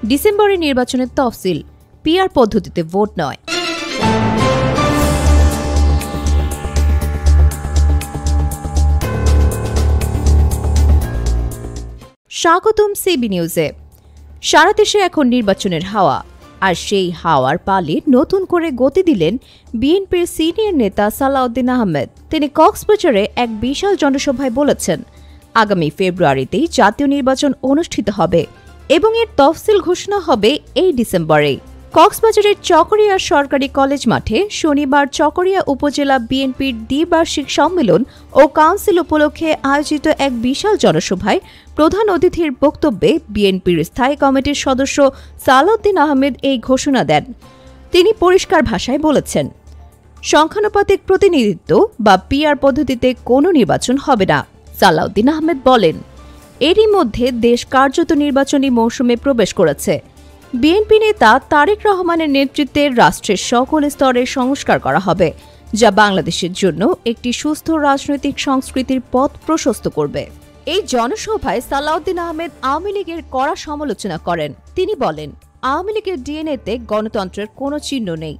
ডিসেম্বরে নির্বাচনের তফসিল, পিআর পদ্ধতিতে ভোট নয়। স্বাগতম সিবি নিউজে। সারা দেশে এখন নির্বাচনের হাওয়া, আর সেই হাওয়ার পালে নতুন করে গতি দিলেন বিএনপির সিনিয়র নেতা সালাউদ্দিন আহমেদ। তিনি কক্সবাজারে এক বিশাল জনসভায় বলেছেন, আগামী ফেব্রুয়ারিতেই জাতীয় নির্বাচন অনুষ্ঠিত হবে এবং এর তফসিল ঘোষণা হবে এই ডিসেম্বরে। কক্সবাজারের চকরিয়া সরকারি কলেজ মাঠে শনিবার চকরিয়া উপজেলা বিএনপির দ্বিবার্ষিক সম্মেলন ও কাউন্সিল উপলক্ষে আয়োজিত এক বিশাল জনসভায় প্রধান অতিথির বক্তব্যে বিএনপির স্থায়ী কমিটির সদস্য সালাউদ্দিন আহমেদ এই ঘোষণা দেন। তিনি পরিষ্কার ভাষায় বলেছেন, সংখ্যানুপাতিক প্রতিনিধিত্ব বা পিআর পদ্ধতিতে কোনো নির্বাচন হবে না। সালাউদ্দিন আহমেদ বলেন, এরই মধ্যে দেশ কার্যত নির্বাচনী মৌসুমে প্রবেশ করেছে। বিএনপি নেতা তারেক রহমানের নেতৃত্বে রাষ্ট্রের সকল স্তরে সংস্কার করা হবে, যা বাংলাদেশের জন্য একটি সুস্থ রাজনৈতিক সংস্কৃতির পথ প্রশস্ত করবে। এই জনসভায় সালাউদ্দিন আহমেদ আওয়ামী লীগের কড়া সমালোচনা করেন। তিনি বলেন, আওয়ামী লীগের ডিএনএতে গণতন্ত্রের কোনো চিহ্ন নেই।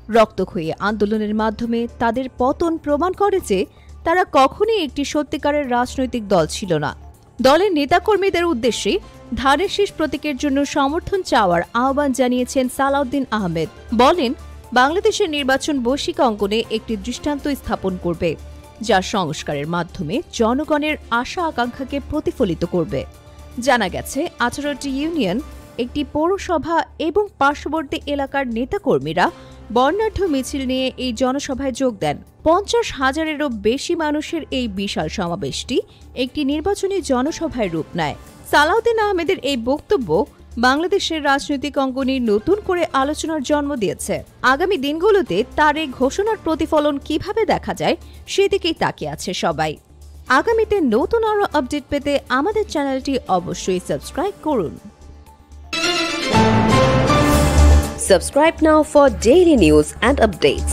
রক্তক্ষয়ী আন্দোলনের মাধ্যমে তাদের পতন প্রমাণ করে যে তারা কখনোই একটি সত্যিকারের রাজনৈতিক দল ছিল না। দলের নেতাকর্মীদের উদ্দেশ্যে ধানের শীষ প্রতীকের জন্য সমর্থন চাওয়ার আহ্বান জানিয়েছেন সালাউদ্দিন আহমেদ। বলেন, বাংলাদেশের নির্বাচন বৈশ্বিক অঙ্গনে একটি দৃষ্টান্ত স্থাপন করবে, যা সংস্কারের মাধ্যমে জনগণের আশা আকাঙ্ক্ষাকে প্রতিফলিত করবে। জানা গেছে, 18টি ইউনিয়ন, একটি পৌরসভা এবং পার্শ্ববর্তী এলাকার নেতাকর্মীরা বর্ণাঢ্য মিছিল নিয়ে এই জনসভায় যোগ দেন। 50,000-এরও বেশি মানুষের এই বিশাল সমাবেশটি একটি নির্বাচনী জনসভায় রূপ নেয়। সালাউদ্দিন আহমেদের এই বক্তব্য বাংলাদেশের রাজনৈতিক অঙ্গনে নতুন করে আলোচনার জন্ম দিয়েছে। আগামী দিনগুলোতে তার এই ঘোষণার প্রতিফলন কিভাবে দেখা যায় সেদিকেই তাকিয়ে আছে সবাই। আগামীতে নতুন আরও আপডেট পেতে আমাদের চ্যানেলটি অবশ্যই সাবস্ক্রাইব করুন। Subscribe now for daily news and updates.